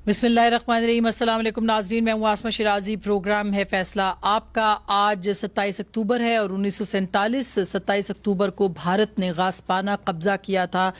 बिस्मिल्लाहिर्रहमानिर्रहीम। अस्सलाम वालेकुम नाज़रीन, मैं हूँ आसमा शिराजी। प्रोग्राम है फैसला आपका। आज 27 अक्टूबर है और 1947 27 अक्टूबर को भारत ने गासपाना कब्जा किया था,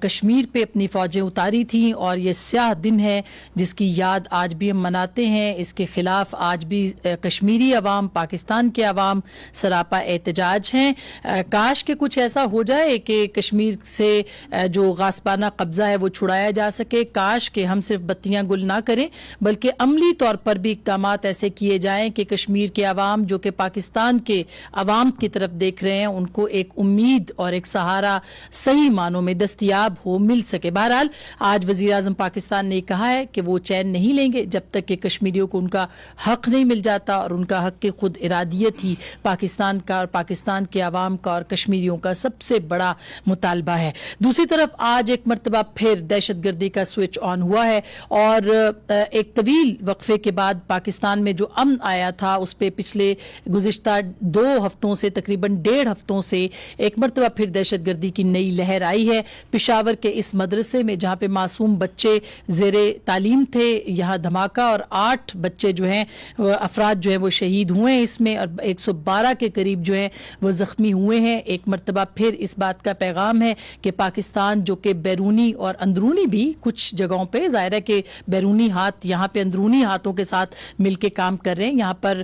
कश्मीर पे अपनी फ़ौजें उतारी थीं और ये स्याह दिन है जिसकी याद आज भी हम मनाते हैं। इसके ख़िलाफ़ आज भी कश्मीरी अवाम, पाकिस्तान के अवाम सरापा एहतजाज हैं। काश के कुछ ऐसा हो जाए कि कश्मीर से जो गासपाना कब्जा है वो छुड़ाया जा सके। काश के हम सिर्फ बत्तियां गुल ना करें बल्कि अमली तौर पर भी इक़दाम ऐसे किए जाएं कि कश्मीर के अवाम जो कि पाकिस्तान के अवाम की तरफ देख रहे हैं उनको एक उम्मीद और एक सहारा सही मानों में दस्तयाब हो, मिल सके। बहरहाल आज वज़ीर आज़म पाकिस्तान ने कहा है कि वो चैन नहीं लेंगे जब तक कि कश्मीरियों को उनका हक नहीं मिल जाता और उनका हक की खुद इरादियत ही पाकिस्तान का और पाकिस्तान के अवाम का और कश्मीरियों का सबसे बड़ा मुतालबा है। दूसरी तरफ आज एक मरतबा फिर दहशतगर्दी का स्विच ऑन हुआ है और एक तवील वक्फे के बाद पाकिस्तान में जो अमन आया था उस पर पिछले गुज़िश्ता 2 हफ्तों से तकरीबन 1.5 हफ्तों से एक मरतबा फिर दहशतगर्दी की नई लहर आई है। पेशावर के इस मदरसे में जहाँ पे मासूम बच्चे ज़ेरे तालीम थे, यहाँ धमाका और 8 बच्चे जो हैं अफराद जो हैं वो शहीद हुए हैं इसमें और 112 के करीब जो हैं वो ज़ख्मी हुए हैं। एक मरतबा फिर इस बात का पैगाम है कि पाकिस्तान जो कि बैरूनी और अंदरूनी भी कुछ जगहों पर ज़ाहिर है कि बैरूनी हाथ यहाँ पे अंदरूनी हाथों के साथ मिलके काम कर रहे हैं, यहाँ पर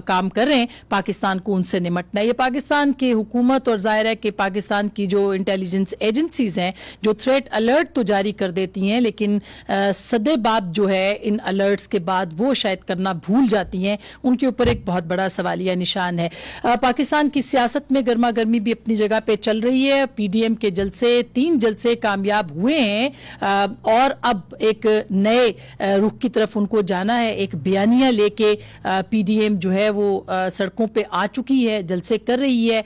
काम कर रहे हैं पाकिस्तान को उनसे निमटना। ये पाकिस्तान की हुकूमत और जाहिर है कि पाकिस्तान की जो इंटेलिजेंस एजेंसीज हैं जो थ्रेट अलर्ट तो जारी कर देती हैं लेकिन सदेबाब जो है इन अलर्ट्स के बाद वो शायद करना भूल जाती हैं। उनके ऊपर एक बहुत बड़ा सवालिया निशान है। पाकिस्तान की सियासत में गर्मा गर्मी भी अपनी जगह पे चल रही है। PDM के जलसे 3 जलसे कामयाब हुए हैं और अब एक नए रुख की तरफ उनको जाना है। एक बयानिया लेके PDM जो है वो सड़कों पे आ चुकी है, जलसे कर रही है।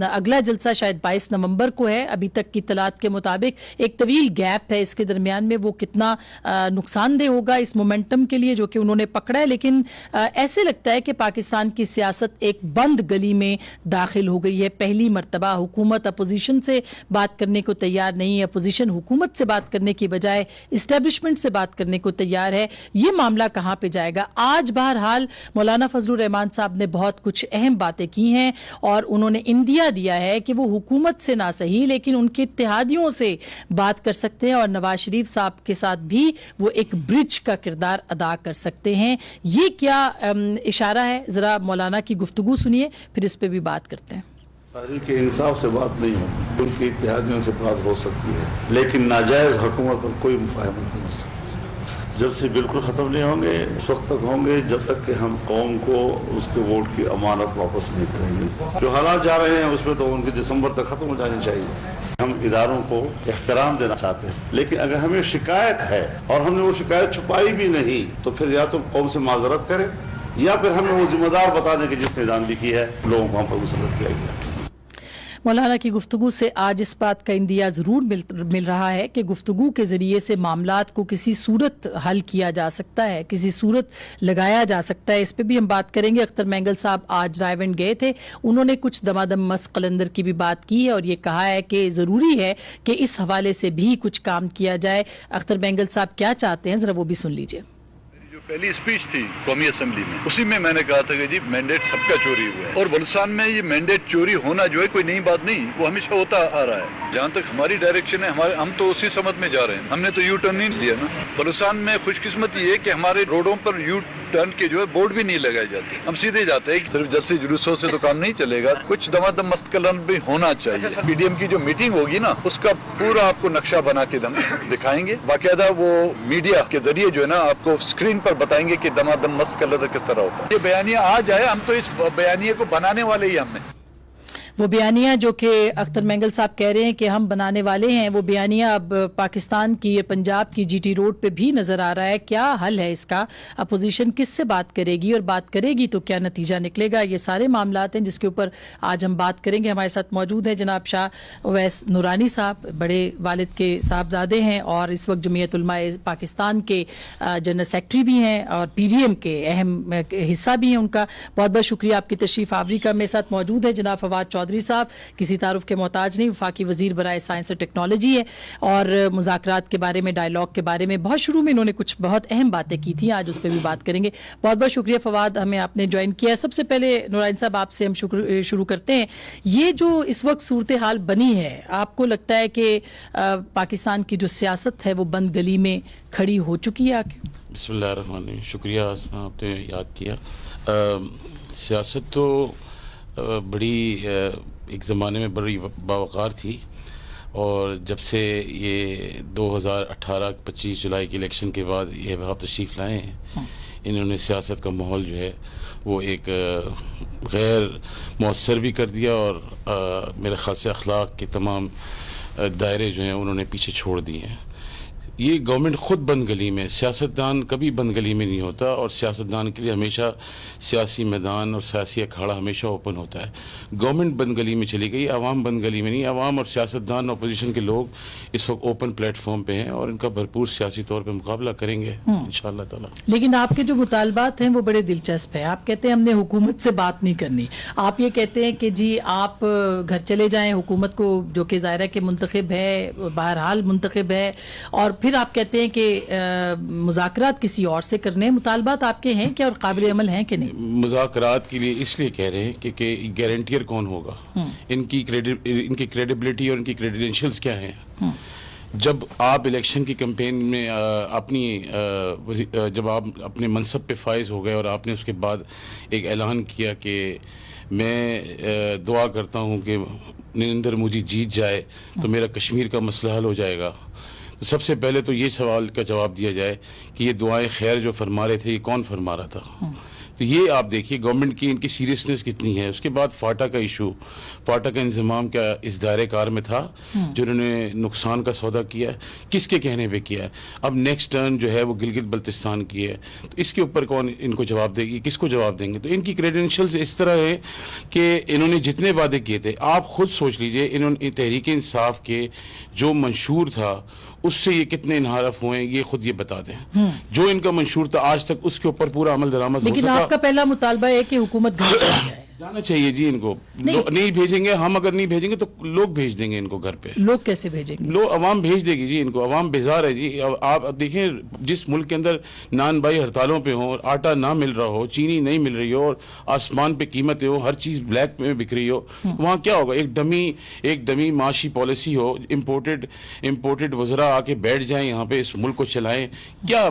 अगला जलसा शायद 22 नवंबर को है अभी तक की तलात के मुताबिक। एक तवील गैप है इसके दरमियान में, वो कितना नुकसानदेह होगा इस मोमेंटम के लिए जो कि उन्होंने पकड़ा है। लेकिन ऐसे लगता है कि पाकिस्तान की सियासत एक बंद गली में दाखिल हो गई है। पहली मरतबा हुकूमत अपोजिशन से बात करने को तैयार नहीं है, अपोजिशन हुकूमत से बात करने की बजाय इस्टेब्लिशमेंट से बात करने को तैयार है। ये मामला कहां पे जाएगा? आज बहरहाल मौलाना फजलुर रहमान साहब ने बहुत कुछ अहम बातें की हैं और उन्होंने इंदिया दिया है कि वो हुकूमत से ना सही लेकिन उनके इत्तेहादियों से बात कर सकते हैं और नवाज शरीफ साहब के साथ भी वो एक ब्रिज का किरदार अदा कर सकते हैं। ये क्या इशारा है? जरा मौलाना की गुफ्तगू सुनिए, फिर इस पर भी बात करते हैं। तहरीक इंसाफ से बात नहीं होती, उनके इत्तेहादियों से बात हो सकती है लेकिन नाजायज हुकूमत पर कोई मुफाहमत नहीं हो सकती। जब से बिल्कुल ख़त्म नहीं होंगे उस वक्त तक होंगे जब तक कि हम कौम को उसके वोट की अमानत वापस नहीं करेंगे। जो हालात जा रहे हैं उसमें तो उनकी दिसंबर तक ख़त्म हो जानी चाहिए। हम इदारों को एहतराम देना चाहते हैं लेकिन अगर हमें शिकायत है और हमने वो शिकायत छुपाई भी नहीं तो फिर या तो कौम से माजरत करें या फिर हमें वो जिम्मेदार बता दें कि जिसने दान लिखी है लोगों को हम पर मुसल्लत किया गया। मौलाना की गुफ्तगू से आज इस बात का इंदिया ज़रूर मिल रहा है कि गुफ्तगू के ज़रिए से मामलात को किसी सूरत हल किया जा सकता है, किसी सूरत लगाया जा सकता है। इस पर भी हम बात करेंगे। अख्तर मैंगल साहब आज रायवंड गए थे, उन्होंने कुछ दमादम मस्क कलंदर की भी बात की है और ये कहा है कि ज़रूरी है कि इस हवाले से भी कुछ काम किया जाए। अख्तर मैंगल साहब क्या चाहते हैं, ज़रा वो भी सुन लीजिए। पहली स्पीच थी कौमी असेंबली में, उसी में मैंने कहा था कि जी मैंडेट सबका चोरी हुआ है और बलूचिस्तान में ये मैंडेट चोरी होना जो है कोई नई बात नहीं, वो हमेशा होता आ रहा है। जहाँ तक हमारी डायरेक्शन है हम तो उसी समझ में जा रहे हैं, हमने तो यू टर्न नहीं लिया ना। बलूचिस्तान में खुशकिस्मती ये कि हमारे रोडों पर यू टर्न के जो है बोर्ड भी नहीं लगाए जाते, हम सीधे जाते हैं। सिर्फ जलसे जुलूसों से तो काम नहीं चलेगा, कुछ दमादम मस्तकलन भी होना चाहिए। PDM की जो मीटिंग होगी ना उसका पूरा आपको नक्शा बना के हम दिखाएंगे, बाकायदा वो मीडिया के जरिए जो है ना आपको स्क्रीन पर बताएंगे कि दमादम मस्त कलर किस तरह होता है। ये बयानिया आ जाए, हम तो इस बयानिया को बनाने वाले ही हमने। वो बयानिया जो कि अख्तर मैंगल साहब कह रहे हैं कि हम बनाने वाले हैं, वो बयानिया अब पाकिस्तान की पंजाब की GT रोड पे भी नज़र आ रहा है। क्या हल है इसका? अपोजिशन किससे बात करेगी और बात करेगी तो क्या नतीजा निकलेगा? ये सारे मामलात हैं जिसके ऊपर आज हम बात करेंगे। हमारे साथ मौजूद हैं जनाब शाह उवैस नूरानी साहब, बड़े वालिद के साहबजादे हैं और इस वक्त जमीयत उलमा पाकिस्तान के जनरल सेक्रेटरी भी हैं और PDM के अहम हिस्सा भी हैं उनका। बहुत बहुत शुक्रिया आपकी तशरीफ आवरी का। मेरे साथ मौजूद है जनाब फवाद चौधरी चौधरी साहब किसी तारुफ के मोहताज नहीं, वफाकी वजीर बराए साइंस और टेक्नोलॉजी है और मुज़ाकरात के बारे में, डायलॉग के बारे में बहुत शुरू में इन्होंने कुछ बहुत अहम बातें की थी, आज उस पर भी बात करेंगे। बहुत बहुत शुक्रिया फवाद, हमें आपने ज्वाइन किया। सबसे पहले नुराइन साहब आपसे हम शुरू करते हैं। ये जो इस वक्त सूरत हाल बनी है, आपको लगता है कि पाकिस्तान की जो सियासत है वो बंद गली में खड़ी हो चुकी है आके? बिस्मिल्लाहिर्रहमानिर्रहीम, शुक्रिया आपने याद किया। सियासत तो बड़ी एक ज़माने में बड़ी बावकार थी और जब से ये 2018-25 जुलाई के इलेक्शन के बाद ये आप तशरीफ़ लाए हैं, इन्होंने सियासत का माहौल जो है वो एक गैर मौसर भी कर दिया और मेरे ख़्याल से अखलाक के तमाम दायरे जो हैं उन्होंने पीछे छोड़ दिए हैं। ये गवर्नमेंट ख़ुद बंद गली में, सियासतदान कभी बंद गली में नहीं होता और सियासतदान के लिए हमेशा सियासी मैदान और सियासी अखाड़ा हमेशा ओपन होता है। गवर्नमेंट बंद गली में चली गई, आवाम बंद गली में नहीं। आवाम और सियासतदान, अपोजिशन के लोग इस वक्त ओपन प्लेटफॉर्म पे हैं और इनका भरपूर सियासी तौर पे मुकाबला करेंगे इंशाअल्लाह ताला। लेकिन आपके जो मुतालबात हैं वो बड़े दिलचस्प है। आप कहते हैं हमने हुकूमत से बात नहीं करनी, आप ये कहते हैं कि जी आप घर चले जाएं हुकूमत को, जो कि ज़ाहिर है कि मुंतखब है, बहरहाल मुंतखब है, और फिर आप कहते हैं कि मुज़ाकरात किसी और से करने। मुतालबात आपके हैं क्या और काबिल अमल हैं कि नहीं? मुज़ाकरात के लिए इसलिए कह रहे हैं कि गारंटियर कौन होगा, इनकी क्रेडिबिलिटी और इनकी क्रेडेंशियल्स क्या हैं। जब आप इलेक्शन की कैंपेन में जब आप अपने मनसब पे फाइज हो गए और आपने उसके बाद एक ऐलान किया कि मैं दुआ करता हूँ कि नरेंद्र मोदी जीत जाए तो मेरा कश्मीर का मसला हल हो जाएगा, तो सबसे पहले तो ये सवाल का जवाब दिया जाए कि ये दुआएं खैर जो फरमा रहे थे ये कौन फरमा रहा था। तो ये आप देखिए गवर्नमेंट की इनकी सीरियसनेस कितनी है। उसके बाद फाटा का इशू, फाटा का इंतजाम क्या इस दायरे कार में था जो उन्होंने नुकसान का सौदा किया है, किसके कहने पे किया है। अब नेक्स्ट टर्न जो है वो गिलगित बल्तिस्तान की है, तो इसके ऊपर कौन इनको जवाब देगी, किसको जवाब देंगे। तो इनकी क्रेडेंशियल्स इस तरह है कि इन्होंने जितने वादे किए थे, आप खुद सोच लीजिए, इन्होंने तहरीक इंसाफ के जो मंशूर था उससे ये कितने इनहारफ हुए ये खुद ये बता दें। जो इनका मंशूर था आज तक उसके ऊपर पूरा अमल दरामद हो सका। लेकिन आपका पहला मुतालबा है कि हुकूमत घर चली जाए। जाना चाहिए जी इनको। नहीं भेजेंगे हम, अगर नहीं भेजेंगे तो लोग भेज देंगे इनको घर पे। लोग कैसे भेजेंगे? लोग, अवाम भेज देगी जी इनको। अवाम बेजार है जी। आप देखें, जिस मुल्क के अंदर नान भाई हड़तालों पे हो, आटा ना मिल रहा हो, चीनी नहीं मिल रही हो और आसमान पे कीमतें हो, हर चीज ब्लैक में बिक रही हो, वहाँ क्या होगा? एक डमी माशी पॉलिसी हो, इम्पोर्टेड वज़रा आके बैठ जाएं यहाँ पे, इस मुल्क को चलाएं। क्या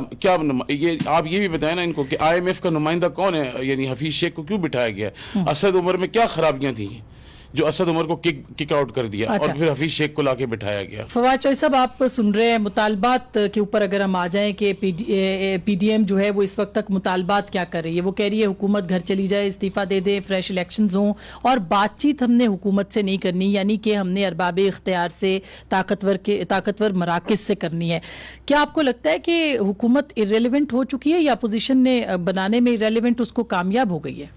ये आप ये भी बताएं ना इनको कि IMF का नुमाइंदा कौन है, यानी हफीज शेख को क्यों बिठाया गया? असद उमर में क्या खराबियां थी जो असद उमर को किक आउट कर दिया। अच्छा। और फिर हफीज शेख को लाके बिठाया गया। फवाद चौधरी साहब, आप सुन रहे हैं मुतालबात के ऊपर अगर हम आ जाएं कि PDM जो है वो इस वक्त तक मुतालबात क्या कर रही है? वो कह रही है हुकूमत घर चली जाए, इस्तीफा दे दे, फ्रेश इलेक्शंस हों और बातचीत हमने हुकूमत से नहीं करनी, यानी कि हमने अरबाब इख्तियार से, ताकतवर मराकज़ से करनी है। क्या आपको लगता है कि हुकूमत इर्रेलेवेंट हो चुकी है या अपोजिशन ने बनाने में इर्रेलेवेंट उसको कामयाब हो गई है?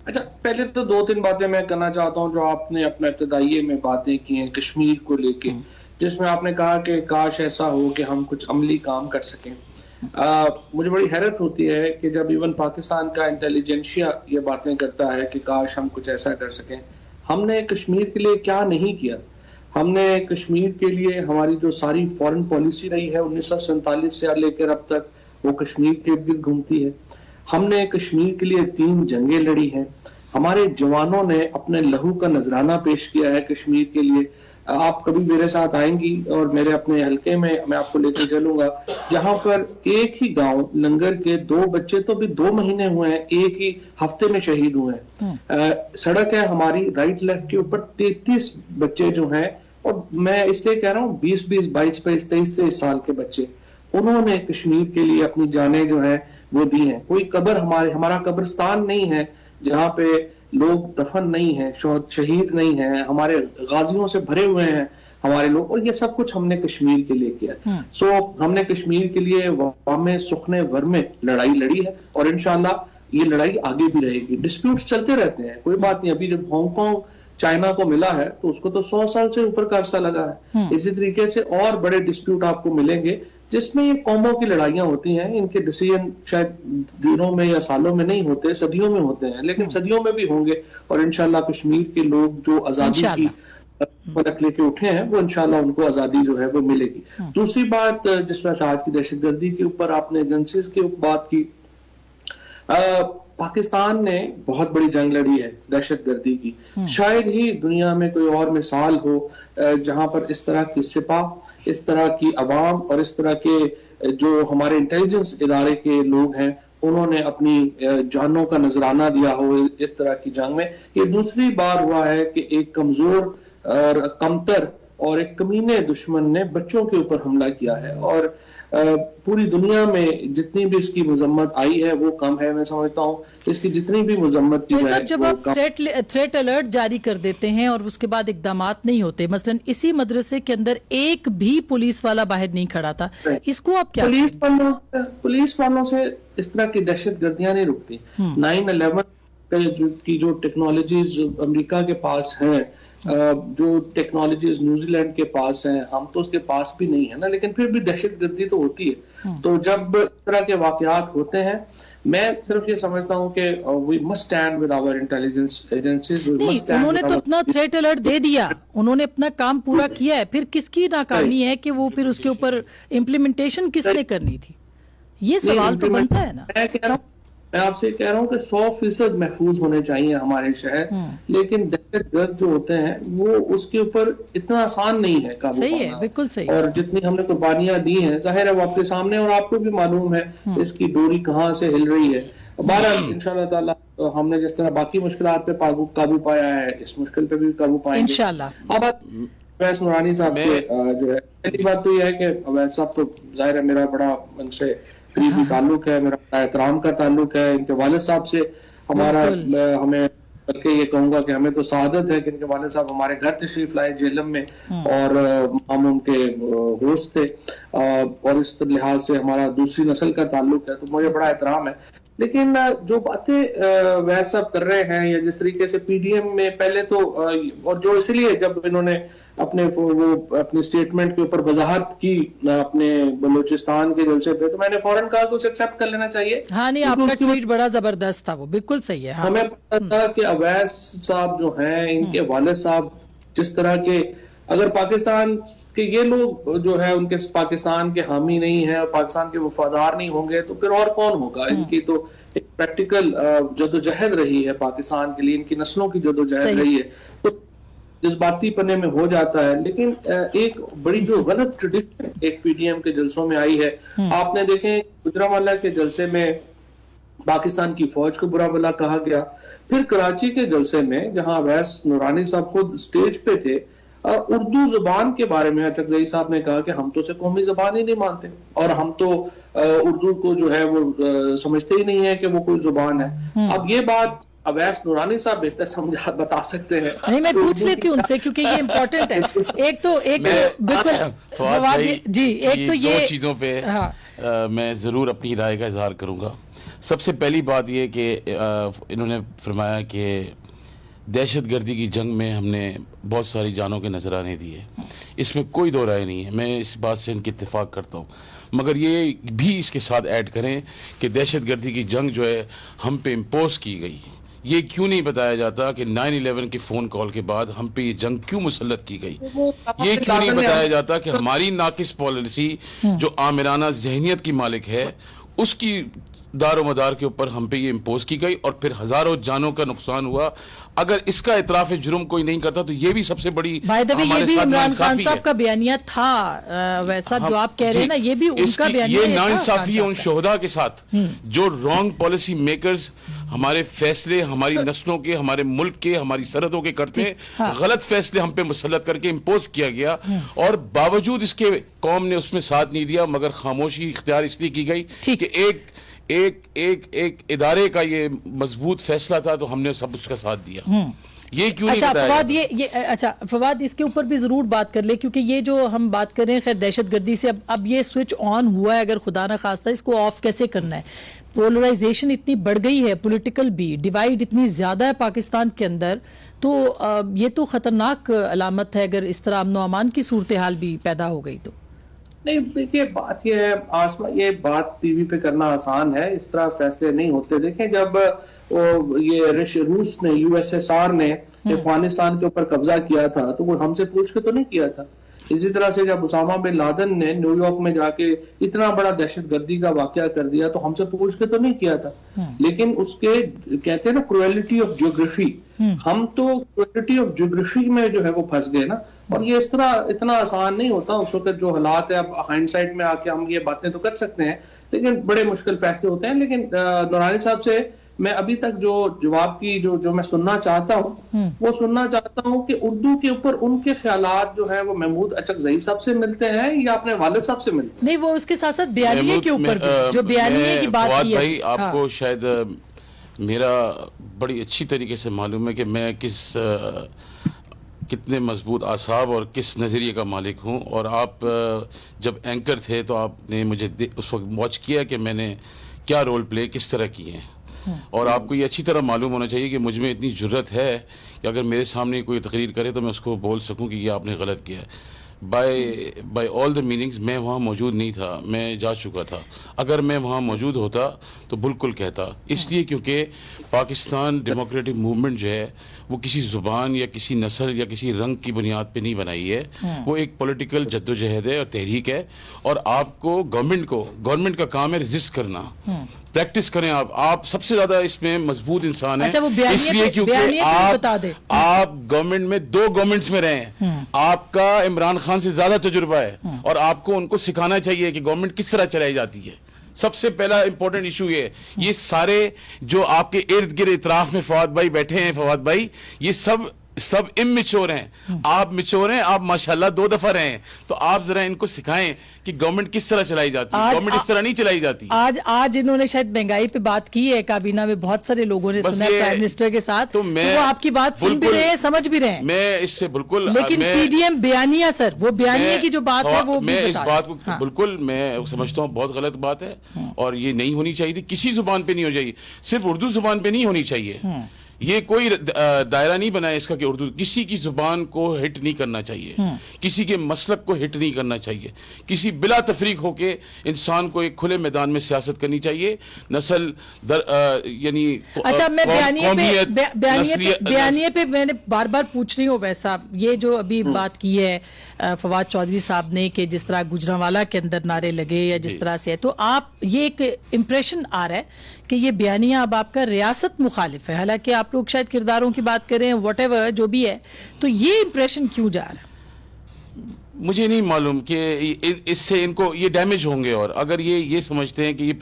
अच्छा, पहले तो 2-3 बातें मैं करना चाहता हूं। जो आपने अपने इब्तिदाइये में बातें की हैं कश्मीर को लेके, जिसमें आपने कहा कि काश ऐसा हो कि हम कुछ अमली काम कर सकें। मुझे बड़ी हैरत होती है कि जब इवन पाकिस्तान का इंटेलिजेंशिया ये बातें करता है कि काश हम कुछ ऐसा कर सकें। हमने कश्मीर के लिए क्या नहीं किया? हमने कश्मीर के लिए हमारी जो सारी फॉरेन पॉलिसी रही है 1947 से लेकर अब तक, वो कश्मीर के इर्द-गिर्द घूमती है। हमने कश्मीर के लिए 3 जंगें लड़ी हैं। हमारे जवानों ने अपने लहू का नजराना पेश किया है कश्मीर के लिए। आप कभी मेरे साथ आएंगी और मेरे अपने हलके में मैं आपको लेकर चलूंगा, जहां पर एक ही गांव लंगर के 2 बच्चे तो भी 2 महीने हुए हैं, एक ही हफ्ते में शहीद हुए हैं। सड़क है हमारी राइट लेफ्ट के ऊपर 33 बच्चे जो हैं, और मैं इसलिए कह रहा हूँ 20-20, 22-22, 23 साल के बच्चे, उन्होंने कश्मीर के लिए अपनी जानें जो है वो दी हैं। कोई कब्र हमारा कब्रिस्तान नहीं है जहाँ पे लोग दफन नहीं है, शहीद नहीं है, हमारे गाजियों से भरे हुए हैं हमारे लोग, और ये सब कुछ हमने कश्मीर के लिए किया। सो हमने कश्मीर के लिए वामे सुखने वर में लड़ाई लड़ी है और इंशाल्लाह ये लड़ाई आगे भी रहेगी। डिस्प्यूट्स चलते रहते हैं, कोई बात नहीं। अभी जब हांगकांग चाइना को मिला है तो उसको तो 100 साल से ऊपर का अरसा लगा है। इसी तरीके से और बड़े डिस्प्यूट आपको मिलेंगे जिसमें ये कौमों की लड़ाइयां होती हैं। इनके डिसीजन शायद दिनों में या सालों में नहीं होते, सदियों में होते हैं, लेकिन सदियों में भी होंगे। और इंशाल्लाह कश्मीर के लोग जो आजादी की पलक लेके उठे हैं, वो इंशाल्लाह उनको आजादी जो है वो मिलेगी। दूसरी बात, जिस तरह से आज की दहशतगर्दी के ऊपर आपने एजेंसीज की बात की, पाकिस्तान ने बहुत बड़ी जंग लड़ी है दहशतगर्दी की। शायद ही दुनिया में कोई और मिसाल हो जहां पर इस तरह की सिपा, इस तरह की अवाम और इस तरह के जो हमारे इंटेलिजेंस इदारे के लोग हैं, उन्होंने अपनी जानों का नजराना दिया हो इस तरह की जंग में। ये दूसरी बार हुआ है कि एक कमजोर और कमतर और एक कमीने दुश्मन ने बच्चों के ऊपर हमला किया है। और पूरी दुनिया में जितनी भी इसकी मजम्मत आई है वो कम है। मैं समझता हूँ इसकी जितनी भी मजम्मत की जाए, जब आप थ्रेट अलर्ट जारी कर देते हैं और उसके बाद इकदामात नहीं होते, मसलन इसी मदरसे के अंदर एक भी पुलिस वाला बाहर नहीं खड़ा था, इसको आप क्या पुलिस वालों से इस तरह की दहशतगर्दियां नहीं रुकती। 9/11 की जो टेक्नोलॉजीज अमेरिका के पास हैं, जो टेक्नोलॉजीज न्यूजीलैंड के पास हैं, हम तो उसके पास भी नहीं है ना, लेकिन फिर भी दहशतगर्दी तो होती है। तो जब इस तरह के वाकयात होते हैं, मैं सिर्फ ये समझता हूँ कि we must stand with our intelligence agencies. उन्होंने तो अपना थ्रेट अलर्ट दे दिया, उन्होंने अपना काम पूरा किया है, फिर किसकी नाकामी है कि वो फिर उसके ऊपर इम्प्लीमेंटेशन किसने करनी थी? ये सवाल तो बनता है ना। मैं आपसे कह रहा हूँ कि 100% महफूज होने चाहिए हमारे शहर, लेकिन दहशतगर्द जो होते हैं वो उसके ऊपर इतना आसान नहीं है काबू सही पाना। है, बिल्कुल सही। और जितनी हमने कुर्बानियां दी हैं, जाहिर है वो आपके सामने और आपको भी मालूम है इसकी डोरी कहाँ से हिल रही है। बहरहाल इंशाल्लाह ताला हमने जिस तरह बाकी मुश्किलात पे काबू पाया है, इस मुश्किल पे भी काबू पाएंगे इंशाल्लाह। अब अवैस नूरानी साहब के जो है, पहली बात तो यह है कि अवैस साहब तो जाहिर है मेरा बड़ा उनसे करीबी ताल्लुक है, मेरा एहतराम का ताल्लुक है। इनके वालिद साहब से हमारा, हमें बल्कि ये कहूंगा कि हमें तो सादत है कि इनके वालिद साहब हमारे घर तशरीफ लाए जेलम में, और हम उनके होस्ट थे, और इस लिहाज से हमारा दूसरी नस्ल का ताल्लुक है, तो मुझे बड़ा एहतराम है। लेकिन जो बातें वैद साहब कर रहे हैं, या जिस तरीके से पीडीएम में पहले तो, और जो इसलिए जब इन्होंने अपनी स्टेटमेंट के ऊपर वजाहत की अपने बलूचिस्तान के जलसे पे, तो मैंने फौरन कहा कि उसे एक्सेप्ट कर लेना चाहिए। हाँ नहीं, आपका ट्वीट बड़ा जबरदस्त था, वो बिल्कुल सही है। हाँ। हमें पता था कि अवैस साहब जो हैं, इनके वालिद साहब जिस तरह के, अगर पाकिस्तान के ये लोग जो है उनके पाकिस्तान के हामी नहीं है और पाकिस्तान के वफादार नहीं होंगे, तो फिर और कौन होगा? इनकी तो एक प्रैक्टिकल जदोजहद रही है पाकिस्तान के लिए, इनकी नस्लों की जदोजहद रही है, तो जज्बाती पन्ने में हो जाता है। लेकिन एक बड़ी जो गलत ट्रेडिशन एक पीडीएम के जलसों में आई है, आपने देखें गुजरांवाला के जलसे में पाकिस्तान की फौज को बुरा भला कहा गया, फिर कराची के जलसे में जहां अवैस नूरानी साहब खुद स्टेज पे थे, उर्दू जुबान के बारे में चकजई साहब ने कहा कि हम तो उसे कौमी जुबान ही नहीं मानते, और हम तो उर्दू को जो है वो समझते ही नहीं है कि वो कोई जुबान है। अब ये बात अवैस नूरानी साहब बेहतर बता सकते हैं। नहीं, मैं पूछ लेती हूँ उनसे, क्योंकि ये इम्पोर्टेंट है। एक तो बिल्कुल जी, एक तो ये दो चीजों पे मैं जरूर अपनी राय का इजहार करूंगा। सबसे पहली बात ये कि इन्होंने फरमाया कि दहशतगर्दी की जंग में हमने बहुत सारी जानों के नजराने दिए, इसमें कोई दो राय नहीं है, मैं इस बात से इनकी इत्तेफाक करता हूँ। मगर ये भी इसके साथ ऐड करें कि दहशतगर्दी की जंग जो है हम पे इम्पोज की गई। ये क्यों नहीं बताया जाता कि 9/11 की फ़ोन कॉल के बाद हम पे ये जंग क्यों मुसल्लत की गई? ये क्यों नहीं बताया जाता कि हमारी नाकिस पॉलिसी जो आमिराना जहनियत की मालिक है, उसकी दारो मदार के ऊपर हम पे ये इम्पोज की गई, और फिर हजारों जानों का नुकसान हुआ। अगर इसका इतराफ जुर्म कोई नहीं करता, तो ये भी सबसे बड़ी ये भी इमरान खान साहब का बयानिया था, वैसा जो आप कह रहे हैं ना, ये भी उनका बयानिया। ये नाइंसाफी है उन शोहदा के साथ जो रॉन्ग पॉलिसी मेकर्स हमारे फैसले, हमारी नस्लों के, हमारे मुल्क के, हमारी सरहदों के करते हैं। गलत फैसले हम पे मुसल्लत करके इम्पोज किया गया, और बावजूद इसके कौम ने उसमें साथ नहीं दिया, मगर खामोशी इख्तियार इसलिए की गई कि एक इदारे का ये मजबूत फैसला था, तो हमने सब उसका साथ दिया। ये क्यों नहीं बताया? फवाद, ये अच्छा फवाद, इसके ऊपर भी जरूर बात कर ले, क्योंकि ये जो हम बात कर रहे हैं खैर दहशतगर्दी से, अब ये स्विच ऑन हुआ है, अगर खुदा ना खास्ता इसको ऑफ कैसे करना है? पोलराइजेशन इतनी बढ़ गई है, पॉलिटिकल भी डिवाइड इतनी ज्यादा है पाकिस्तान के अंदर, तो ये तो खतरनाक अलामत है अगर इस तरह अमन अमान की सूरत हाल भी पैदा हो गई तो। नहीं, देखिए बात ये है आसमा, ये बात टीवी पे करना आसान है, इस तरह फैसले नहीं होते। देखें जब ये रूस ने, यूएसएसआर ने अफगानिस्तान के ऊपर कब्जा किया था तो वो हमसे पूछ के तो नहीं किया था। इसी तरह से जब उसामा बिन लादेन ने न्यूयॉर्क में जाके इतना बड़ा दहशतगर्दी का वाकया कर दिया तो हमसे पूछ के तो नहीं किया था। लेकिन उसके कहते हैं ना क्रुएलिटी ऑफ ज्योग्राफी, हम तो क्रुएलिटी ऑफ ज्योग्राफी में जो है वो फंस गए ना। और ये इस तरह इतना आसान नहीं होता उस वक्त जो हालात है। अब हाइंडसाइट में आके हम ये बातें तो कर सकते हैं लेकिन बड़े मुश्किल फैसले होते हैं। लेकिन नूरानी साहब से मैं अभी तक जो जवाब की जो मैं सुनना चाहता हूँ वो सुनना चाहता हूँ कि उर्दू के ऊपर उनके ख्यालात जो है वो महमूद अचकज़ई साहब से मिलते हैं या अपने वालिद साहब से मिलते हैं? नहीं, वो उसके साथ साथ बयानिए के ऊपर जो बयानिए की बात की है। भाई आपको शायद मेरा बड़ी अच्छी तरीके से मालूम है कि मैं कितने मजबूत आसाब और किस नज़रिए का मालिक हूँ। और आप जब एंकर थे तो आपने मुझे उस वक्त वॉच किया कि मैंने क्या रोल प्ले किस तरह किए हैं। और आपको ये अच्छी तरह मालूम होना चाहिए कि मुझ में इतनी जुर्रत है कि अगर मेरे सामने कोई तकरीर करे तो मैं उसको बोल सकूं कि ये आपने गलत किया है। बाय ऑल द मीनिंग्स मैं वहाँ मौजूद नहीं था, मैं जा चुका था। अगर मैं वहाँ मौजूद होता तो बिल्कुल कहता, इसलिए क्योंकि पाकिस्तान डेमोक्रेटिक मूवमेंट जो है वो किसी ज़ुबान या किसी नस्ल या किसी रंग की बुनियाद पे नहीं बनाई है। वो एक पॉलिटिकल जद्दोजहद है और तहरीक है। और आपको गवर्नमेंट का काम है रेजिस्ट करना। प्रैक्टिस करें आप सबसे ज्यादा इसमें मजबूत इंसान है। अच्छा, इसलिए क्योंकि आप गवर्नमेंट में 2 गवर्नमेंट्स में रहे हैं, आपका इमरान खान से ज्यादा तजुर्बा है और आपको उनको सिखाना चाहिए कि गवर्नमेंट किस तरह चलाई जाती है। सबसे पहला इंपॉर्टेंट इशू ये सारे जो आपके इर्द गिर्द इतराफ में फवाद भाई बैठे हैं, फवाद भाई ये सब इमेच्योर हैं। आप मिच्योर हैं, आप माशाल्लाह 2 दफा रहे हैं। तो आप जरा इनको सिखाएं कि गवर्नमेंट किस तरह चलाई जाती है। गवर्नमेंट इस तरह नहीं चलाई जाती। आज इन्होंने शायद महंगाई पे बात की है, काबीना में बहुत सारे लोगों ने सुना है प्राइम मिनिस्टर के साथ, तो वो आपकी बात सुन भी रहे हैं, समझ भी रहे हैं। मैं इससे बिल्कुल, लेकिन पीडीएम बयानिया सर, वो बयानिया की जो बात है वो मैं इस बात को बिल्कुल मैं समझता हूँ बहुत गलत बात है और ये नहीं होनी चाहिए थी। किसी जुबान पे नहीं हो चाहिए, सिर्फ उर्दू जुबान पे नहीं होनी चाहिए। ये कोई दायरा नहीं बनाया इसका कि उर्दू किसी की जुबान को हिट नहीं करना चाहिए, किसी के मसलक को हिट नहीं करना चाहिए। किसी बिला तफरीक होके इंसान को एक खुले मैदान में सियासत करनी चाहिए। नस्ल यानी अच्छा, मैं बयानिए पे मैंने बार बार पूछ रही हूँ। वैसा ये जो अभी बात की है फवाद चौधरी साहब ने कि जिस तरह गुजरांवाला के अंदर नारे लगे या जिस तरह से है, तो आप ये एक इम्प्रेशन आ रहा है कि ये बयानिया अब आपका रियासत मुखालिफ है। हालांकि आप लोग शायद किरदारों की बात करें, व्हाटएवर जो भी है, तो ये इम्प्रेशन क्यों जा रहा है? मुझे नहीं मालूम कि इससे इनको ये डैमेज होंगे। और अगर ये समझते हैं कि ये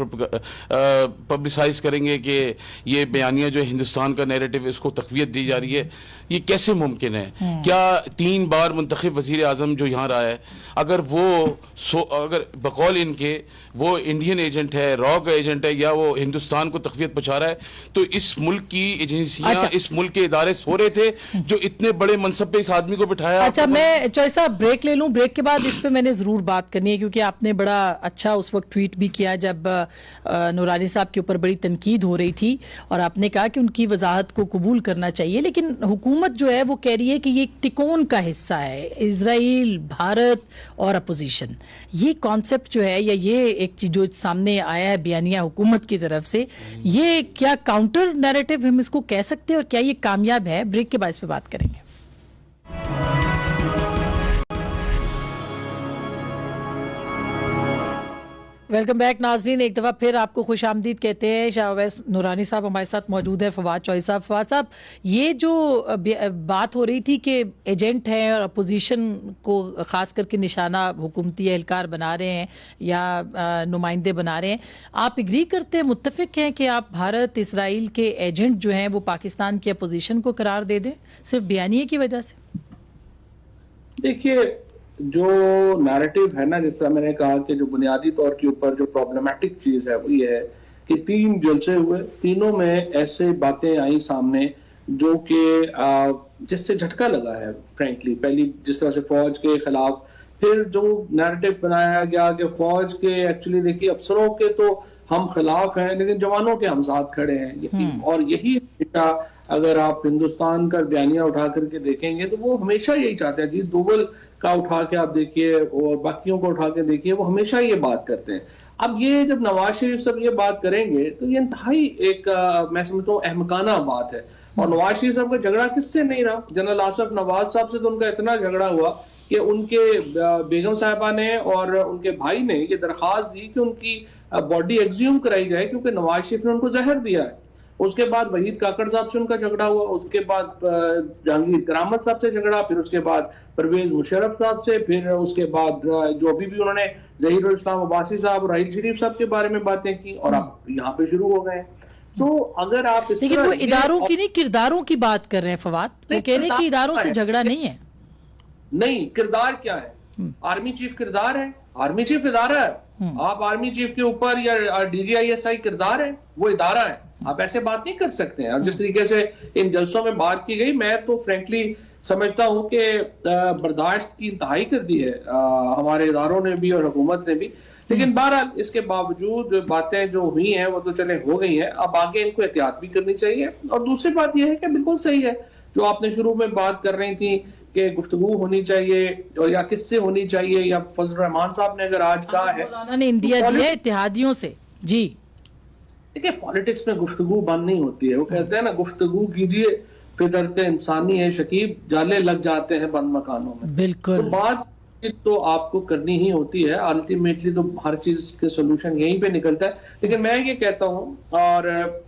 पब्लिसाइज करेंगे कि ये बयानिया जो हिंदुस्तान का नैरेटिव इसको तक़वियत दी जा रही है, ये कैसे मुमकिन है? क्या 3 बार मुंतखब वज़ीर आज़म जो यहाँ रहा है, अगर अगर बकौल इनके वो इंडियन एजेंट है, रॉ का एजेंट है, या वो हिंदुस्तान को तक़वियत पहुँचा रहा है, तो इस मुल्क की एजेंसियाँ, अच्छा, इस मुल्क के इदारे सो रहे थे जो इतने बड़े मनसब पे इस आदमी को बिठाया। अच्छा, मैं चौधरी साहब ब्रेक ले लूं। ब्रेक के बाद इस पे मैंने जरूर बात करनी है क्योंकि आपने बड़ा अच्छा उस वक्त ट्वीट भी किया जब नूरानी साहब के ऊपर बड़ी तनकीद हो रही थी और आपने कहा कि उनकी वजाहत को कबूल करना चाहिए। लेकिन हुकूमत जो है वो कह रही है कि ये एक तिकोन का हिस्सा है, इजराइल, भारत और अपोजिशन। ये कॉन्सेप्ट जो है या ये एक चीज जो सामने आया है बयानिया हुकूमत की तरफ से, ये क्या काउंटर नैरेटिव हम इसको कह सकते हैं और क्या ये कामयाब है? ब्रेक के बाद इस पे बात करेंगे। वेलकम बैक नाजरीन, एक दफ़ा फिर आपको खुश आमदीद कहते हैं। शाह अवैस नूरानी साहब हमारे साथ मौजूद है, फवाद चौधरी साहब। फवाद साहब, ये जो बात हो रही थी कि एजेंट हैं और अपोजिशन को ख़ास करके निशाना हुकूमती एहलकार बना रहे हैं या नुमाइंदे बना रहे हैं, आप एग्री करते हैं, मुत्तफिक हैं कि आप भारत इसराइल के एजेंट जो हैं वो पाकिस्तान की अपोजिशन को करार दे दें सिर्फ बयानिए की वजह से? देखिए, जो नैरेटिव है ना, जिस तरह मैंने कहा कि जो बुनियादी तौर के ऊपर जो प्रॉब्लमेटिक चीज है वो ये है कि 3 जलसे हुए, तीनों में ऐसे बातें आई सामने जो कि जिससे झटका लगा है फ्रेंकली। पहली जिस तरह से फौज के खिलाफ, फिर जो नैरेटिव बनाया गया कि फौज के एक्चुअली देखिए अफसरों के तो हम खिलाफ हैं लेकिन जवानों के हम साथ खड़े हैं। और यही अगर आप हिंदुस्तान का बयानिया उठा करके देखेंगे तो वो हमेशा यही चाहते हैं। अजीत दोवल का उठा के आप देखिए और बाकियों को उठा के देखिए, वो हमेशा ये बात करते हैं। अब ये जब नवाज शरीफ साहब ये बात करेंगे तो ये इंतहाई एक मैं समझता हूँ अहमकाना बात है। और नवाज शरीफ साहब का झगड़ा किससे नहीं रहा? जनरल आसिफ नवाज साहब से तो उनका इतना झगड़ा हुआ कि उनके बेगम साहिबा ने और उनके भाई ने ये दरखास्त दी कि उनकी बॉडी एक्सह्यूम कराई जाए, क्योंकि नवाज शरीफ ने उनको जहर दिया है। उसके बाद वहीद काकड़ साहब से उनका झगड़ा हुआ, उसके बाद जहांगीर करामत साहब से झगड़ा, फिर उसके बाद परवेज मुशर्रफ साहब से, फिर उसके बाद जो अभी भी उन्होंने जहीरुल इस्लाम अब्बासी साहब और राहिल शरीफ साहब के बारे में बातें की, और आप यहाँ पे शुरू हो गए। तो अगर आप लेकिन वो इदारों की नहीं, किरदारों की बात कर रहे हैं फवाद। वो कह रहे हैं कि इदारों से झगड़ा नहीं है। नहीं, किरदार क्या है? आर्मी चीफ किरदार है, आर्मी चीफ इदारा है। आप आर्मी चीफ के ऊपर या DGISI किरदार है, वो इदारा है। आप ऐसे बात नहीं कर सकते हैं। जिस तरीके से इन जलसों में बात की गई, मैं तो फ्रेंकली समझता हूं कि बर्दाश्त की इंतहाई कर दी है हमारे इदारों ने भी और हुकूमत ने भी। लेकिन बहरहाल इसके बावजूद बातें जो हुई हैं वो तो चले हो गई हैं। अब आगे इनको एहतियात भी करनी चाहिए। और दूसरी बात यह है कि बिल्कुल सही है जो आपने शुरू में बात कर रही थी कि गुफ्तगू होनी चाहिए, और या किससे होनी चाहिए, या फजल रहमान साहब ने अगर आज कहा है, मौलाना ने इंडिया दिया इत्तेहादियों से। जी देखिए, पॉलिटिक्स में गुफ्तगू बंद नहीं होती है। वो कहते हैं ना, गुफ्तगू कीजिए फितरत इंसानी है शकीब, जाले लग जाते हैं बंद मकानों में। बिल्कुल। तो बात तो आपको करनी ही होती है। अल्टीमेटली तो हर चीज के सोल्यूशन यहीं पे निकलता है। लेकिन मैं ये कहता हूँ, और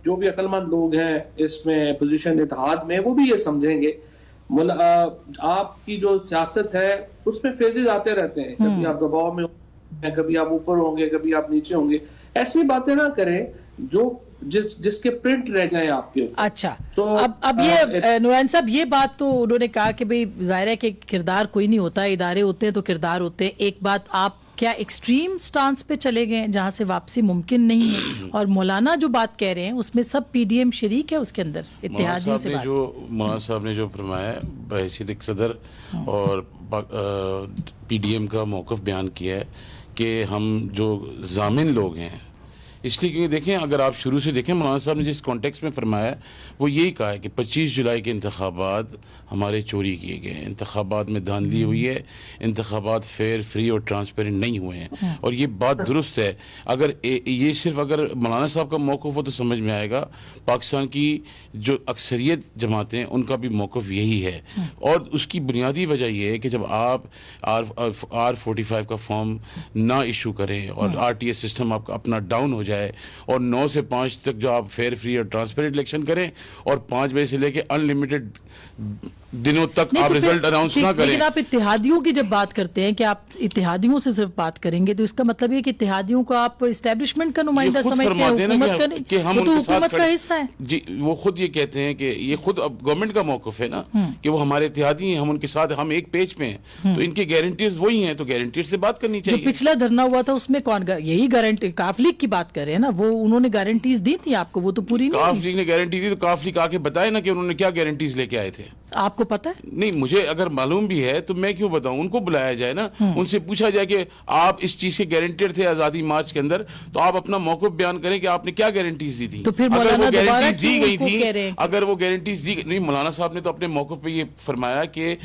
जो भी अक्लमंद लोग हैं इसमें पोजीशन इत्तेहाद में, वो भी ये समझेंगे आपकी जो सियासत है उसमें फेजेस आते रहते हैं। कभी आप दबाव में होंगे, कभी आप ऊपर होंगे, कभी आप नीचे होंगे। ऐसी बातें ना करें जो जिसके प्रिंट रह जाए आपके। अच्छा, तो अब ये नुराइन साहब, ये बात तो उन्होंने कहा कि भाई जाहिर है कि किरदार कोई नहीं होता, इदारे होते हैं तो किरदार होते हैं। एक बात, आप क्या एक्सट्रीम स्टांस पे चले गए जहां से वापसी मुमकिन नहीं है? और मौलाना जो बात कह रहे हैं उसमें सब PDM शरीक है उसके अंदर, इत्तेहादियों से बात। मौलाना साहब ने जो फरमाया बहैसियत सदर और PDM का मौक़िफ़ बयान किया है कि हम जो जामिन लोग हैं, इसलिए क्योंकि देखें, अगर आप शुरू से देखें, मौलाना साहब ने जिस कॉन्टेक्स्ट में फरमाया वो यही कहा है कि 25 जुलाई के इंतखाबात हमारे चोरी किए गए हैं, इंतखाबात में धांधली हुई है, इंतखाबात फेयर, फ्री और ट्रांसपेरेंट नहीं हुए हैं। और ये बात दुरुस्त है। अगर ये सिर्फ अगर मौलाना साहब का मौक़िफ़ हो तो समझ में आएगा, पाकिस्तान की जो अक्सरियत जमातें हैं उनका भी मौक़िफ़ यही है। और उसकी बुनियादी वजह यह है कि जब आप R45 का फॉर्म ना इशू करें और RTS सिस्टम आपका अपना डाउन हो जाए, और 9 से 5 तक जो आप फेयर, फ्री और ट्रांसपेरेंट इलेक्शन करें, और 5 बजे से लेके अनलिमिटेड दिनों तक आप रिजल्ट अनाउंस ना करें। लेकिन आप इत्तेहादियों की जब बात करते हैं कि आप इत्तेहादियों से सिर्फ बात करेंगे, तो इसका मतलब ये कि इत्तेहादियों को आप एस्टेब्लिशमेंट का नुमाइंदा समझते हैं, हुकूमत कि हम वो तो उनके साथ हुकूमत का हिस्सा है। जी, वो खुद ये कहते हैं कि ये खुद अब गवर्नमेंट का मौक़िफ़ है ना कि वो हमारे इत्तेहादी हैं, हम उनके साथ, हम एक पेज पे हैं, तो इनकी गारंटीज वही हैं, तो गारंटीज से बात करनी चाहिए। जो पिछला धरना हुआ था उसमें कौन, यही गारंटी काफ लीग की बात कर रहे हैं ना, वो उन्होंने गारंटीज दी थी आपको, वो तो पूरी नहीं। काफ लीग ने गारंटी दी, तो काफ लीग आके बताए ना कि उन्होंने क्या गारंटीज लेके आए थे। आपको पता है? नहीं, मुझे अगर मालूम भी है तो मैं क्यों बताऊं, उनको बुलाया जाए ना, उनसे पूछा जाए कि आप इस चीज के गारंटेड थे आजादी मार्च के अंदर, तो आप अपना मौक़िफ़ बयान करें कि आपने क्या गारंटीज दी थी। तो फिर अगर वो गारंटीज दी गई थी, अगर वो गारंटीज दी नहीं, मौलाना साहब ने तो अपने मौक़िफ़ पे ये फरमाया कि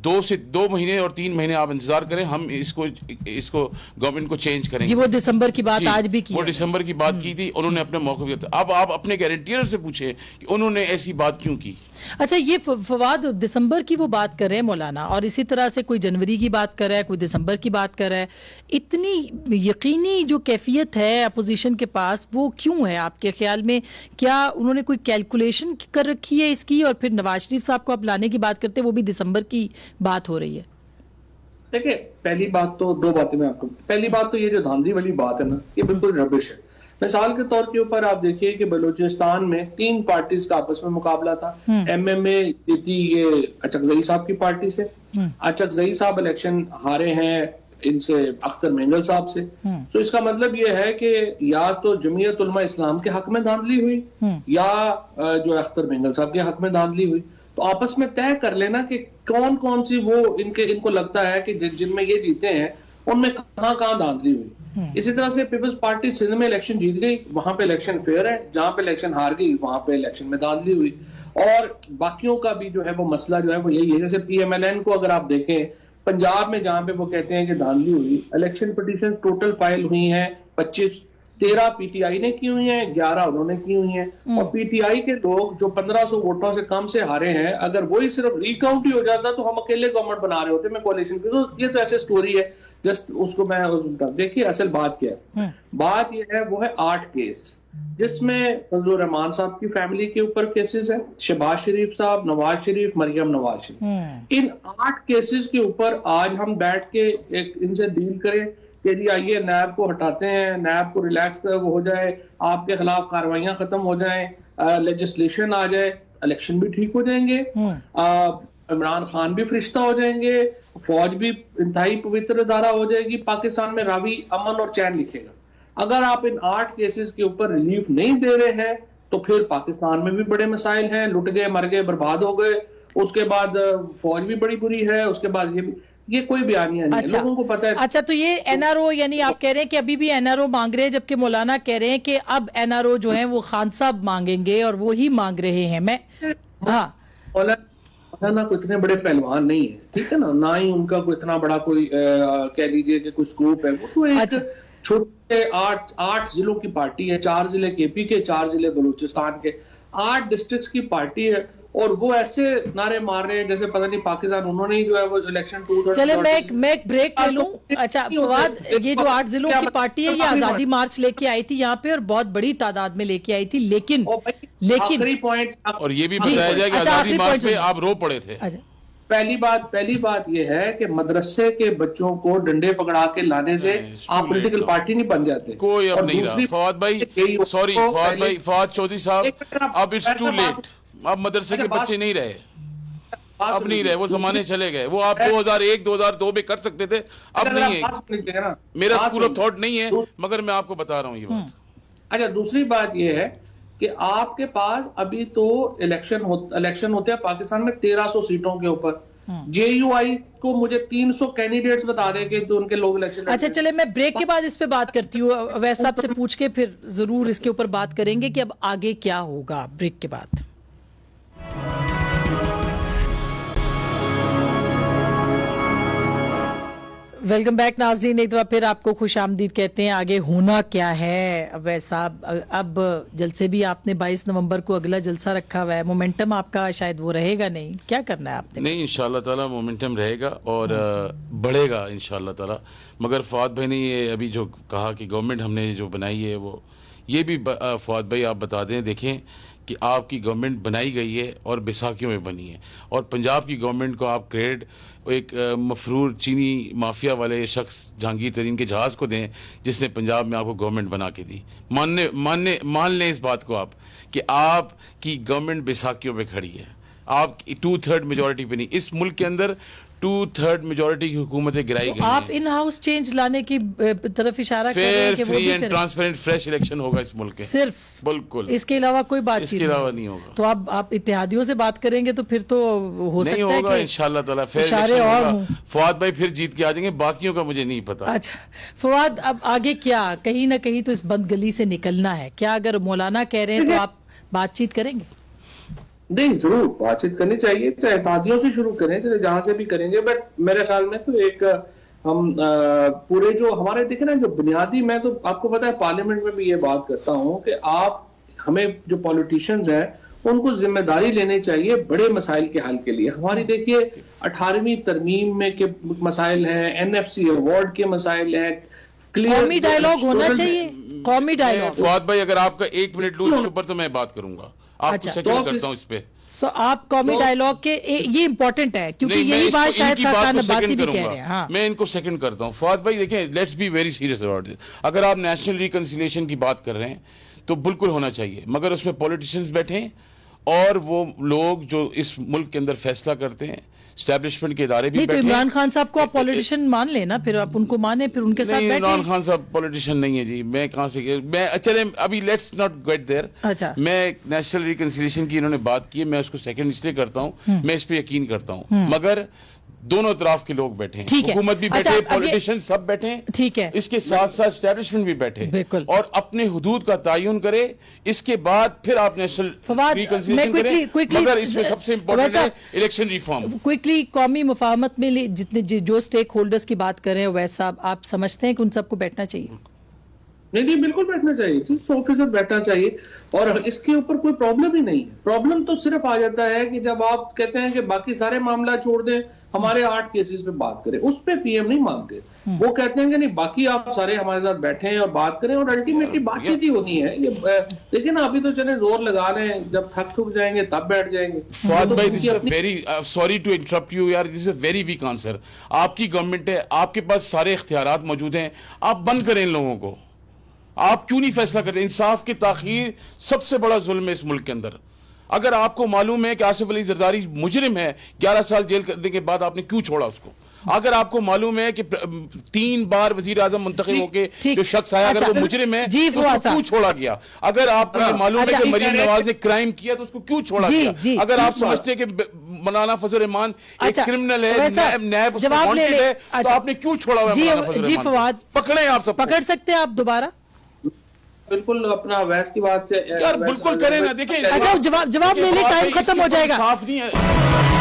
2 महीने और 3 महीने आप इंतजार करें, हम इसको गवर्नमेंट को चेंज करेंगे। जी, वो दिसंबर की बात आज भी की, वो दिसंबर की बात की थी, उन्होंने अपने मौक़िफ़। अब आप अपने गारंटियर से पूछे कि उन्होंने ऐसी बात क्यों की। अच्छा, ये फवाद दिसंबर की वो बात कर रहे हैं मौलाना, और इसी तरह से कोई जनवरी की बात कर रहा है, कोई दिसंबर की बात कर रहा है। इतनी यकीनी जो कैफियत है अपोजिशन के पास, वो क्यों है आपके ख्याल में? क्या उन्होंने कोई कैलकुलेशन कर रखी है इसकी? और फिर नवाज शरीफ साहब को आप लाने की बात करते हैं, वो भी दिसंबर की बात हो रही है। देखिए, पहली बात तो, 2 बातें मैं आपको, पहली बात तो ये जो धांधली वाली बात है ना, ये बिल्कुल रबिश है। मिसाल के तौर के ऊपर आप देखिए कि बलूचिस्तान में 3 पार्टीज का आपस में मुकाबला था। MMA जीती ये अचकजई साहब की पार्टी से। अचकजई साहब इलेक्शन हारे हैं इनसे, अख्तर मेंगल साहब से। तो इसका मतलब ये है कि या तो जमीयत उलमा इस्लाम के हक में धांधली हुई, या जो अख्तर मेंगल साहब के हक में धांधली हुई। तो आपस में तय कर लेना कि कौन कौन सी वो इनको लगता है कि जिनमें ये जीते हैं उनमें कहां धांधली हुई। इसी तरह से पीपल्स पार्टी सिंध में इलेक्शन जीत गई, वहां पे इलेक्शन फेयर है, जहां पे इलेक्शन हार गई वहां पे इलेक्शन में धांधली हुई। और बाकियों का भी जो है वो मसला जो है वो यही है। जैसे PMLN को अगर आप देखें, पंजाब में जहां पे वो कहते हैं कि धांधली हुई, इलेक्शन पिटीशन टोटल फाइल हुई हैं 25, 13 पीटीआई ने की हुई हैं, 11 उन्होंने की हुई हैं। और पीटीआई के लोग जो 1500 वोटों से कम से हारे हैं, अगर वही सिर्फ रिकाउंट ही हो जाता तो हम अकेले गवर्नमेंट बना रहे होते, मैं कोalition की। तो ये तो ऐसे स्टोरी है, जस्ट उसको मैं देखिए असल बात क्या है। बात ये है, वो है 8 केस जिसमें फजलुर रहमान साहब की फैमिली के ऊपर केसेस है, शहबाज शरीफ साहब, नवाज शरीफ, मरियम नवाज शरीफ। इन 8 केसेस के ऊपर आज हम बैठ के एक इनसे डील करें कि जी आइए नैब को हटाते हैं, नैब को रिलैक्स हो जाए, आपके खिलाफ कार्रवाइयां खत्म हो जाएं, लेजिस्लेशन आ जाए, इलेक्शन भी ठीक हो जाएंगे, इमरान खान भी फरिश्ता हो जाएंगे, फौज भी इंतहाई पवित्र अदारा हो जाएगी, पाकिस्तान में रावी अमन और चैन लिखेगा। अगर आप इन 8 केसेस के ऊपर रिलीफ नहीं दे रहे हैं तो फिर पाकिस्तान में भी बड़े मसाइल हैं, लुट गए, मर गए, बर्बाद हो गए, उसके बाद फौज भी बड़ी बुरी है, उसके बाद ये कोई बयानिया नहीं है, लोगों को पता है। अच्छा, तो ये एनआरओ यानी आप कह रहे हैं कि अभी भी एनआरओ मांग रहे हैं, जबकि मौलाना कह रहे हैं कि अब एनआरओ जो है वो खान साहब मांगेंगे और वो ही मांग रहे हैं। मैं मौलाना कोई इतने बड़े पहलवान नहीं है, ठीक है ना ही उनका कोई इतना बड़ा कोई कह लीजिए कि कोई स्कोप है। वो तो एक छोटे 8 जिलों की पार्टी है, 4 जिले केपी के, 4 जिले बलूचिस्तान के, 8 डिस्ट्रिक्ट्स की पार्टी है, और वो ऐसे नारे मार रहे हैं जैसे पता नहीं पाकिस्तान उन्होंने ही जो है वो इलेक्शन 2024। चले मैं एक ब्रेक ले लूं। अच्छा फवाद, ये जो 8 जिलों की पार्टी है ये आजादी मार्च लेके आई थी यहाँ पे और बहुत बड़ी तादाद में लेके आई थी, लेकिन और ये भी बताया जाए कि आजादी मार्च पे आप रो पड़े थे। पहली बात यह है कि मदरसे के बच्चों को डंडे पकड़ा के लाने से आप पॉलिटिकल पार्टी नहीं बन जाते। कोई अब नहीं रहा फवाद भाई, सॉरी फवाद भाई, फवाद चौधरी साहब, अब इट्स टू लेट। अब मदरसे के बच्चे नहीं रहे, अब नहीं रहे, वो जमाने चले गए। वो आप 2001 2002 में कर सकते थे, अब नहीं है। मेरा स्कूल ऑफ थॉट नहीं है, मगर मैं आपको बता रहा हूँ ये बात। अच्छा, दूसरी बात ये है कि आपके पास अभी तो इलेक्शन होते हैं पाकिस्तान में 1300 सीटों के ऊपर। जेयूआई को मुझे 300 कैंडिडेट्स बता रहे कि तो उनके लोग इलेक्शन। अच्छा चले, मैं ब्रेक के बाद इस पे बात करती हूँ, वैसे साहब से पूछ के फिर जरूर इसके ऊपर बात करेंगे कि अब आगे क्या होगा ब्रेक के बाद। वेलकम बैक नाज़रीन, एक बार फिर आपको खुश आमदीद कहते हैं। आगे होना क्या है वैसा, अब जलसे भी आपने 22 नवंबर को अगला जलसा रखा हुआ है, मोमेंटम आपका शायद वो रहेगा नहीं, क्या करना है आपने? नहीं, इंशाल्लाह ताला मोमेंटम रहेगा और बढ़ेगा इंशाल्लाह ताला। मगर फवाद भाई ने ये अभी जो कहा कि गवर्नमेंट हमने जो बनाई है, वो ये भी फवाद भाई आप बता दें, देखें कि आपकी गवर्नमेंट बनाई गई है और बैसाखियों में बनी है, और पंजाब की गवर्नमेंट को आप क्रेडिट एक मफरूर चीनी माफिया वाले शख्स जहांगीर तरीन के जहाज़ को दें जिसने पंजाब में आपको गवर्नमेंट बना के दी। मान लें इस बात को आप कि आपकी गवर्नमेंट बैसाखियों पे खड़ी है, आप 2/3 मेजॉरिटी पे नहीं, इस मुल्क के अंदर 2/3 मेजॉरिटी की हुकूमतें गिराई गई। आप इन हाउस चेंज लाने की तरफ इशारा कर रहे हैं कि free and transparent fresh election होगा इस मुल्क के, सिर्फ बिल्कुल, इसके अलावा कोई बातचीत इसके अलावा नहीं होगा। तो अब आप इत्तेहादियों से बात करेंगे तो फिर तो हो सकता है होगा कि इंशाल्लाह ताला फेयर इलेक्शन होगा। फवाद भाई फिर जीत के आ जाएंगे, बाकियों का मुझे नहीं पता। अच्छा फवाद, अब आगे क्या, कहीं ना कहीं तो इस बंद गली से निकलना है क्या? अगर मौलाना कह रहे हैं तो आप बातचीत करेंगे? नहीं, जरूर बातचीत करनी चाहिए, चाहे इत्तेहादियों से शुरू करें, चाहे जहां से भी करेंगे, बट मेरे ख्याल में तो एक हम पूरे जो हमारे देखे ना जो बुनियादी, मैं तो आपको पता है पार्लियामेंट में भी ये बात करता हूं कि आप हमें जो पॉलिटिशियंस हैं उनको जिम्मेदारी लेनी चाहिए बड़े मसाइल के हल के लिए। हमारी देखिए 18वीं तरमीम में के मसाइल हैं, एनएफसी अवार्ड के मसाइल हैं, कौमी डायलॉग होना चाहिए, कौमी डायलॉग। फवाद भाई अगर आपका 1 मिनट लूज के ऊपर तो मैं बात करूंगा, आपको सेकंड करता हूं इस पे। आप कौमी डायलॉग के ये इंपॉर्टेंट है क्योंकि यही बात शायद खान अब्बासी भी कह रहे हैं। हाँ। मैं इनको सेकंड करता हूं। फवाद भाई देखें, let's be very serious about this. अगर आप नेशनल रिकंसिलिएशन की बात कर रहे हैं तो बिल्कुल होना चाहिए, मगर उसमें पॉलिटिशियंस बैठे और वो लोग जो इस मुल्क के अंदर फैसला करते हैं, एस्टैब्लिशमेंट के इदारे भी नहीं, बैठे। तो इमरान खान साहब को आप पॉलिटिशियन मान लेना, फिर आप उनको माने, फिर उनके साथ बैठे। इमरान खान साहब पॉलिटिशियन नहीं है जी, मैं कहां से, मैं चले अभी लेट्स नॉट गेट देयर। अच्छा, मैं नेशनल रिकंसिलिएशन की इन्होंने बात की है, मैं उसको सेकंड इसलिए करता हूं, मैं इस पे यकीन करता हूं, मगर दोनों तरफ के लोग बैठे हैं, ठीक है। हुकूमत भी अच्छा, बैठे, अब ये- पॉलिटिशियन सब बैठे हैं, ठीक है। इसके साथ साथ एस्टेब्लिशमेंट भी बैठे बिल्कुल। और अपने हुदूद का तयन करे, इसके बाद फिर आप नेशनल फवाद, रिकंसिलिएशन मैं करें। quickly- मगर इसमें सबसे इंपॉर्टेंट वैसा- है इलेक्शन रिफॉर्म। क्विकली कौमी मुफाहमत में जितने जो स्टेक होल्डर्स की बात कर रहे हैं वैसा आप समझते हैं कि उन सबको बैठना चाहिए? नहीं, बिल्कुल बैठना चाहिए, 100% बैठना चाहिए और इसके ऊपर कोई प्रॉब्लम ही नहीं है। प्रॉब्लम तो सिर्फ आ जाता है कि जब आप कहते हैं कि बाकी सारे मामला छोड़ दें, हमारे 8 केसेस पे बात करें, उस पे पीएम नहीं मानते। वो कहते हैं कि नहीं, बाकी आप सारे हमारे साथ बैठे और बात करें और अल्टीमेटली बातचीत ही होनी है। ये देखिए ना, अभी तो चले जोर लगा रहे हैं, जब थक थक जाएंगे तब बैठ जाएंगे। फवाद तो भाई, उनकी दिस इज अपनी- very sorry to interrupt you यार, this is a very weak answer. आपकी गवर्नमेंट है, आपके पास सारे इख्तियारात मौजूद हैं, आप बंद करें इन लोगों को। आप क्यों नहीं फैसला करते? इंसाफ की ताखीर सबसे बड़ा जुल्म है इस मुल्क के अंदर। अगर आपको मालूम है कि आसिफ अली जरदारी मुजरिम है, 11 साल जेल करने के बाद आपने क्यों छोड़ा उसको? अगर आपको मालूम है कि 3 बार वजीर आजम मुंतखब होके जो शख्स आया, अगर वो मुजरिम है जी, तो उसको क्यों छोड़ा गया? अगर आपको ये मालूम है कि मरीम नवाज ने क्राइम किया तो उसको क्यों छोड़ा गया? अगर आप समझते हैं कि मौलाना फजल रहमान एक क्रिमिनल है, न्याय जवाब ले ले, तो आपने क्यों छोड़ा हुआ? जी फवाद, पकड़े आप सब, पकड़ सकते हैं आप दोबारा? बिल्कुल अपना वैस की बात से यार बिल्कुल करें ना। देखिए, अच्छा, जवाब ले ले, टाइम खत्म हो जाएगा। साफ नहीं है।